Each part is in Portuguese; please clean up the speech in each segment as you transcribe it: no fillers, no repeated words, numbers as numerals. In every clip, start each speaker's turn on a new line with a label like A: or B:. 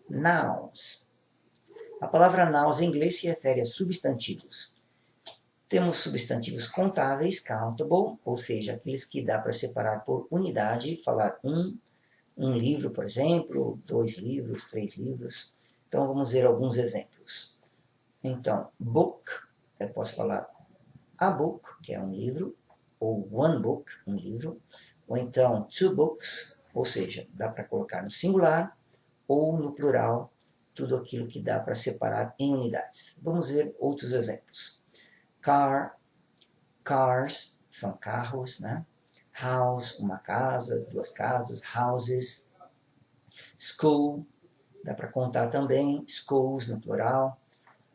A: Nouns. A palavra nouns em inglês se refere a substantivos. Temos substantivos contáveis, countable, ou seja, aqueles que dá para separar por unidade, falar um livro, por exemplo, 2 livros, 3 livros. Então, vamos ver alguns exemplos. Então, book, eu posso falar a book, que é um livro, ou one book, um livro, ou então two books, ou seja, dá para colocar no singular, ou no plural, tudo aquilo que dá para separar em unidades. Vamos ver outros exemplos. Car, cars, são carros, né? House, uma casa, 2 casas, houses. School, dá para contar também, schools no plural.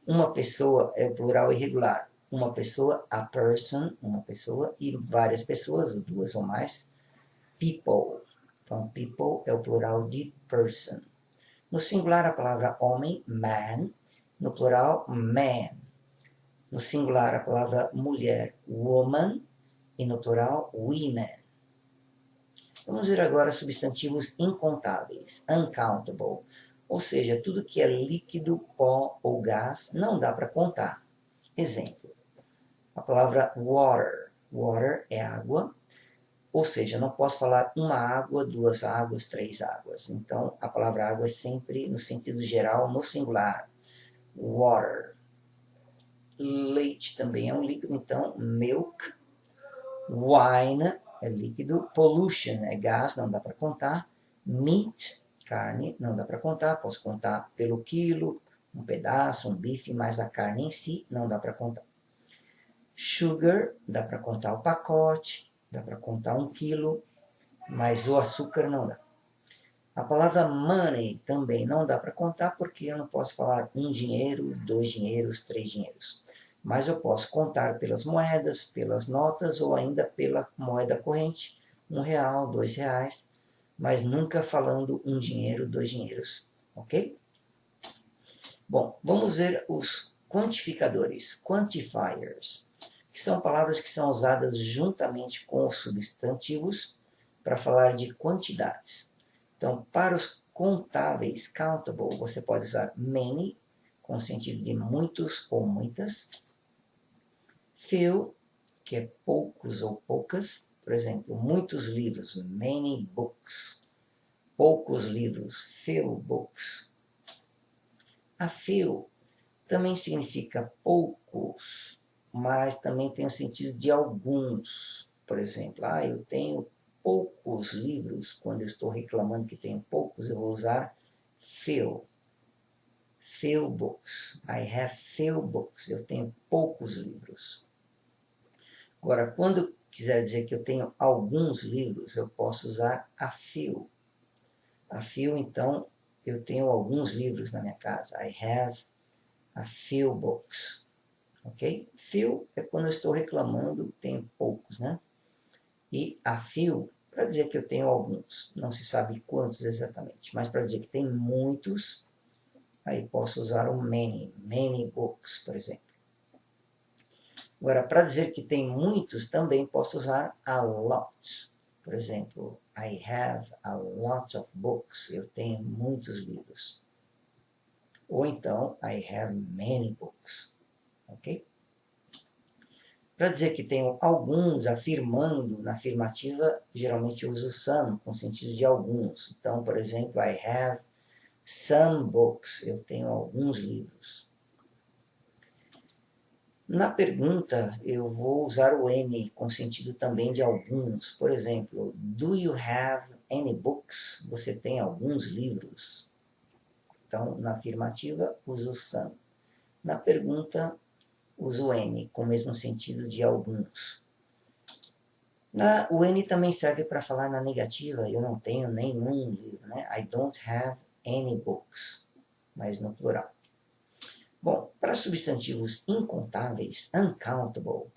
A: Uma pessoa é o plural irregular. Uma pessoa, a person, uma pessoa, e várias pessoas, ou 2 ou mais, people. Então, people é o plural de person. No singular, a palavra homem, man. No plural, man. No singular, a palavra mulher, woman. E no plural, women. Vamos ver agora substantivos incontáveis, uncountable. Ou seja, tudo que é líquido, pó ou gás não dá para contar. Exemplo, a palavra water. Water é água, ou seja, não posso falar uma água, 2 águas, 3 águas. Então, a palavra água é sempre no sentido geral, no singular. Water. Leite também é um líquido, então, milk. Wine é líquido. Pollution é gás, não dá para contar. Meat, carne, não dá para contar. Posso contar pelo quilo, um pedaço, um bife, mas a carne em si não dá para contar. Sugar, dá para contar o pacote, dá para contar 1 quilo, mas o açúcar não dá. A palavra money também não dá para contar, porque eu não posso falar 1 dinheiro, 2 dinheiros, 3 dinheiros. Mas eu posso contar pelas moedas, pelas notas ou ainda pela moeda corrente, R$1, R$2, mas nunca falando 1 dinheiro, 2 dinheiros, ok? Bom, vamos ver os quantificadores, quantifiers, que são palavras que são usadas juntamente com os substantivos para falar de quantidades. Então, para os contáveis, countable, você pode usar many, com o sentido de muitos ou muitas. Few, que é poucos ou poucas. Por exemplo, muitos livros, many books. Poucos livros, few books. A few também significa poucos, mas também tem o sentido de alguns. Por exemplo, eu tenho poucos livros. Quando eu estou reclamando que tenho poucos, eu vou usar few. Few books. I have few books. Eu tenho poucos livros. Agora, quando eu quiser dizer que eu tenho alguns livros, eu posso usar a few. A few, então, eu tenho alguns livros na minha casa. I have a few books. Ok? Few é quando eu estou reclamando, tenho poucos, né? E a few, para dizer que eu tenho alguns. Não se sabe quantos exatamente, mas para dizer que tem muitos, aí posso usar o many. Many books, por exemplo. Agora, para dizer que tem muitos, também posso usar a lot. Por exemplo, I have a lot of books. Eu tenho muitos livros. Ou então, I have many books. Ok? Para dizer que tenho alguns, afirmando na afirmativa, geralmente eu uso some, com sentido de alguns. Então, por exemplo, I have some books. Eu tenho alguns livros. Na pergunta, eu vou usar o any com sentido também de alguns. Por exemplo, do you have any books? Você tem alguns livros? Então, na afirmativa, uso some. Na pergunta, uso any com o mesmo sentido de alguns. O any também serve para falar na negativa. Eu não tenho nenhum livro, né? I don't have any books, mas no plural. Bom, para substantivos incontáveis, uncountable,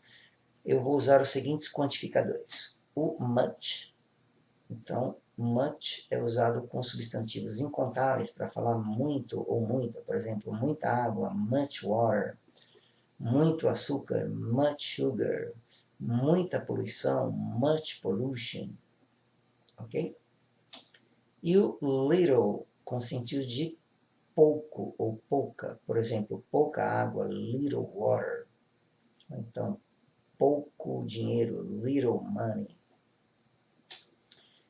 A: eu vou usar os seguintes quantificadores. O much. Então, much é usado com substantivos incontáveis para falar muito ou muita. Por exemplo, muita água, much water. Muito açúcar, much sugar. Muita poluição, much pollution. Ok? E o little, com sentido de pouco ou pouca, por exemplo, pouca água, little water. Então, pouco dinheiro, little money.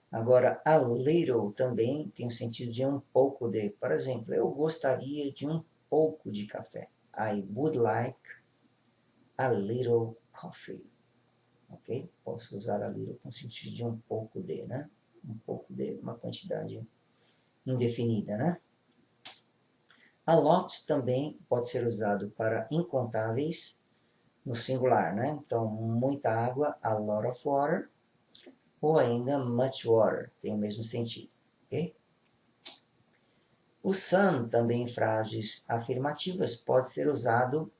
A: Agora, a little também tem o sentido de um pouco de. Por exemplo, eu gostaria de um pouco de café. I would like a little coffee. Ok? Posso usar a little com o sentido de um pouco de, né? Um pouco de, uma quantidade indefinida, né? A lot também pode ser usado para incontáveis no singular, né? Então, muita água, a lot of water, ou ainda much water, tem o mesmo sentido, ok? O some também em frases afirmativas pode ser usado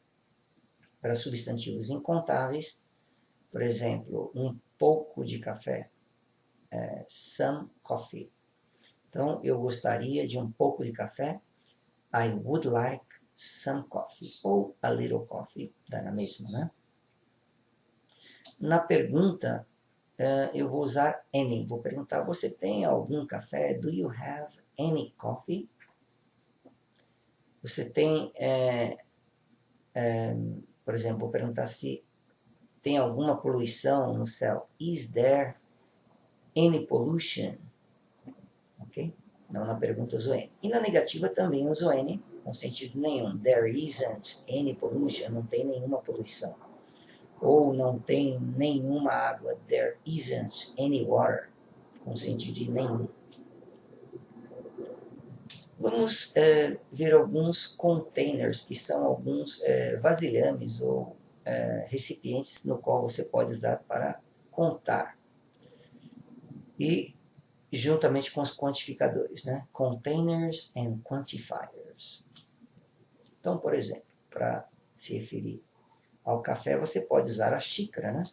A: para substantivos incontáveis, por exemplo, um pouco de café, some coffee. Então, eu gostaria de um pouco de café, I would like some coffee, ou a little coffee, dá na mesma, né? Na pergunta, eu vou usar any. Vou perguntar, você tem algum café? Do you have any coffee? Você tem, por exemplo, vou perguntar se tem alguma poluição no céu. Is there any pollution? Ok? Não na pergunta uso any. E na negativa também uso any, com sentido nenhum. There isn't any pollution, não tem nenhuma poluição. Ou não tem nenhuma água. There isn't any water, com sentido de nenhum. Vamos ver alguns containers, que são alguns vasilhames ou recipientes no qual você pode usar para contar. E juntamente com os quantificadores, né? Containers and quantifiers. Então, por exemplo, para se referir ao café, você pode usar a xícara, né?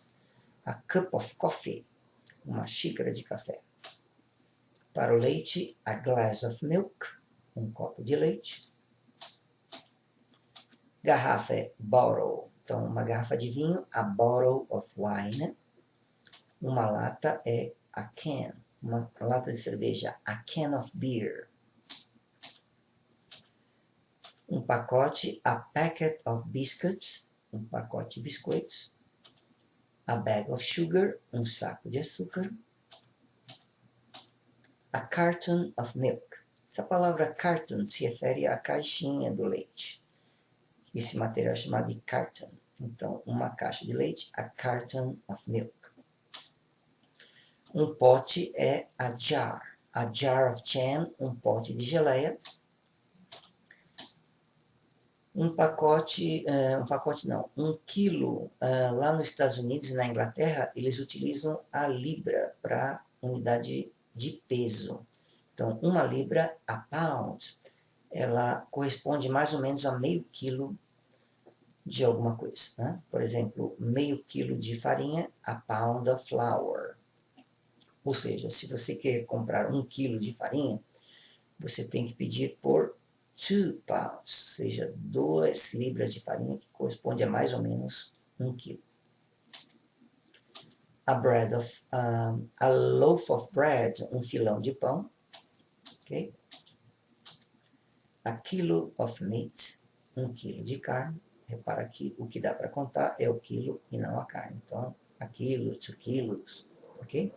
A: A cup of coffee, uma xícara de café. Para o leite, a glass of milk, um copo de leite. Garrafa é bottle, então uma garrafa de vinho, a bottle of wine. Uma lata é a can, uma lata de cerveja, a can of beer. Um pacote, a packet of biscuits, um pacote de biscoitos. A bag of sugar, um saco de açúcar. A carton of milk. Essa palavra carton se refere à caixinha do leite. Esse material é chamado de carton. Então, uma caixa de leite, a carton of milk. Um pote é a jar of jam, um pote de geleia. Um quilo, lá nos Estados Unidos e na Inglaterra, eles utilizam a libra para unidade de peso. Então, uma libra, a pound, ela corresponde mais ou menos a meio quilo de alguma coisa, né? Por exemplo, meio quilo de farinha, a pound of flour. Ou seja, se você quer comprar 1 quilo de farinha, você tem que pedir por 2 pounds, ou seja, 2 libras de farinha, que corresponde a mais ou menos 1 quilo. A loaf of bread, um filão de pão. Okay? A kilo of meat, 1 quilo de carne. Repara que o que dá para contar é o quilo e não a carne. Então, a quilo, 2 quilos. Ok?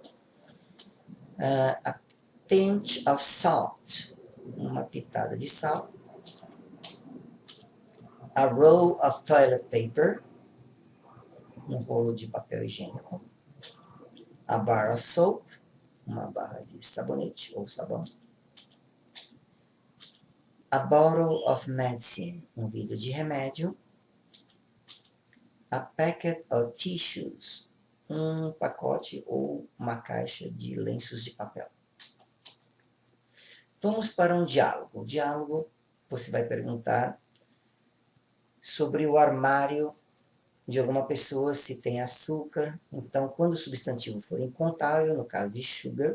A: A pinch of salt, uma pitada de sal. A roll of toilet paper, um rolo de papel higiênico. A bar of soap, uma barra de sabonete ou sabão. A bottle of medicine, um vidro de remédio. A packet of tissues, um pacote ou uma caixa de lenços de papel. Vamos para um diálogo. O diálogo, você vai perguntar sobre o armário de alguma pessoa, se tem açúcar. Então, quando o substantivo for incontável, no caso de sugar,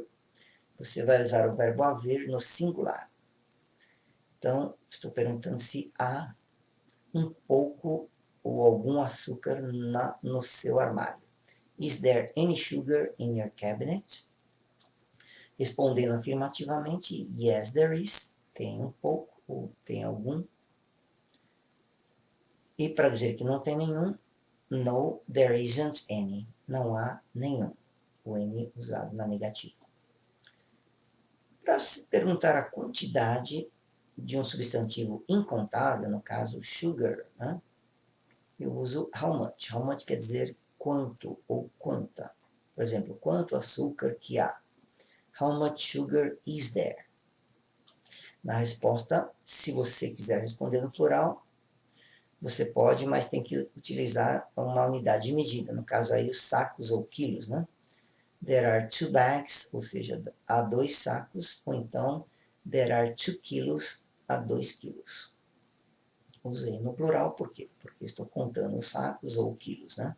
A: você vai usar o verbo haver no singular. Então, estou perguntando se há um pouco ou algum açúcar no seu armário. Is there any sugar in your cabinet? Respondendo afirmativamente, yes, there is. Tem um pouco. ou tem algum. E para dizer que não tem nenhum, no, there isn't any. Não há nenhum. O N usado na negativa. Para se perguntar a quantidade de um substantivo incontável, no caso sugar, né, eu uso how much. How much quer dizer quanto ou quanta. Por exemplo, quanto açúcar que há. How much sugar is there? Na resposta, se você quiser responder no plural, você pode, mas tem que utilizar uma unidade de medida. No caso aí, os sacos ou quilos, né? There are 2 bags, ou seja, há 2 sacos, ou então, there are 2 quilos, há 2 quilos. Usei no plural, por quê? Porque estou contando os sacos ou quilos, né?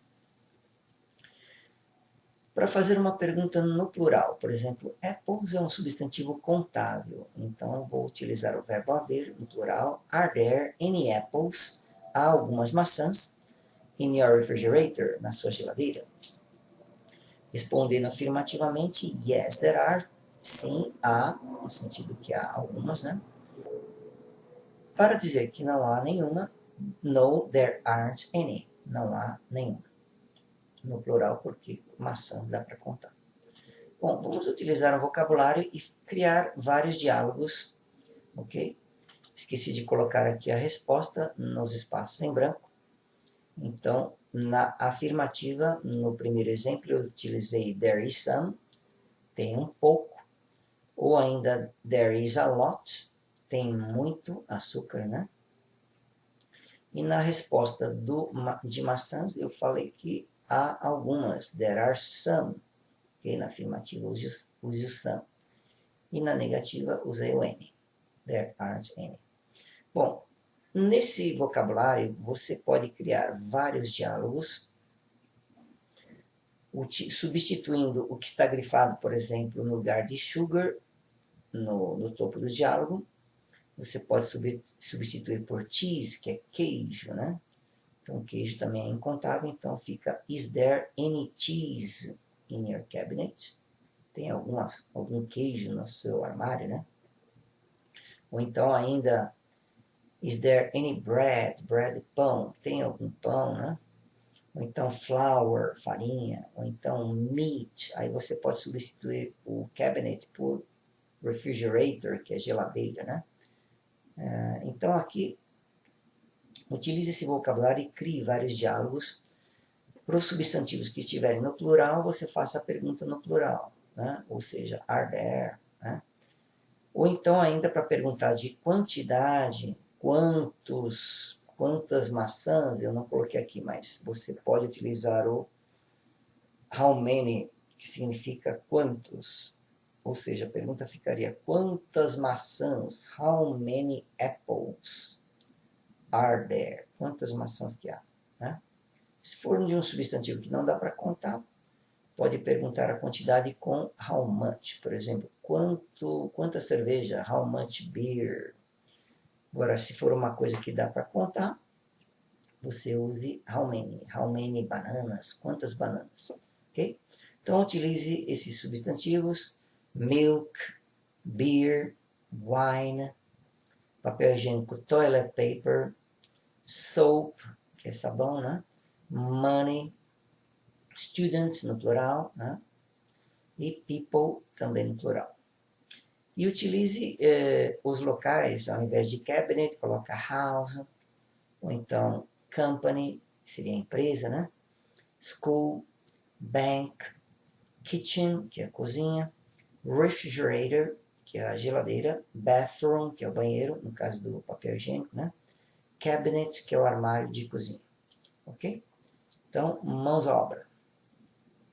A: Para fazer uma pergunta no plural, por exemplo, apples é um substantivo contável, então vou utilizar o verbo haver no plural. Are there any apples? Há algumas maçãs in your refrigerator, na sua geladeira? Respondendo afirmativamente, yes, there are. Sim, há, no sentido que há algumas, né? Para dizer que não há nenhuma, no, there aren't any. Não há nenhuma. No plural, porque maçãs dá para contar. Bom, vamos utilizar um vocabulário e criar vários diálogos, ok? Esqueci de colocar aqui a resposta nos espaços em branco. Então, na afirmativa, no primeiro exemplo, eu utilizei there is some, tem um pouco, ou ainda there is a lot, tem muito açúcar, né? E na resposta de maçãs, eu falei que há algumas, there are some, okay? Na afirmativa, use o some. E na negativa, usei o any, there aren't any. Bom, nesse vocabulário, você pode criar vários diálogos, substituindo o que está grifado, por exemplo, no lugar de sugar, no topo do diálogo. Você pode substituir por cheese, que é queijo, né? Então, queijo também é incontável, então fica is there any cheese in your cabinet? Tem algum queijo no seu armário, né? Ou então ainda, is there any bread? Bread, pão. Tem algum pão, né? Ou então flour, farinha. Ou então meat. Aí você pode substituir o cabinet por refrigerator, que é geladeira, né? Então aqui, utilize esse vocabulário e crie vários diálogos. Para os substantivos que estiverem no plural, você faça a pergunta no plural, né? Ou seja, are there, né? Ou então ainda para perguntar de quantidade, quantas maçãs, eu não coloquei aqui, mas você pode utilizar o how many, que significa quantos. Ou seja, a pergunta ficaria quantas maçãs, how many apples are there? Quantas maçãs que há, né? Se for de um substantivo que não dá para contar, pode perguntar a quantidade com how much. Por exemplo, quanta cerveja? How much beer? Agora, se for uma coisa que dá para contar, você use how many. How many bananas? Quantas bananas? Ok? Então, utilize esses substantivos. Milk, beer, wine, papel higiênico, toilet paper, soap, que é sabão, né? Money, students no plural, né? E people também no plural. E utilize os locais, ao invés de cabinet, coloca house, ou então company, seria empresa, né? School, bank, kitchen, que é a cozinha, refrigerator, que é a geladeira, bathroom, que é o banheiro, no caso do papel higiênico, né? Cabinet, que é o armário de cozinha, ok? Então, mãos à obra.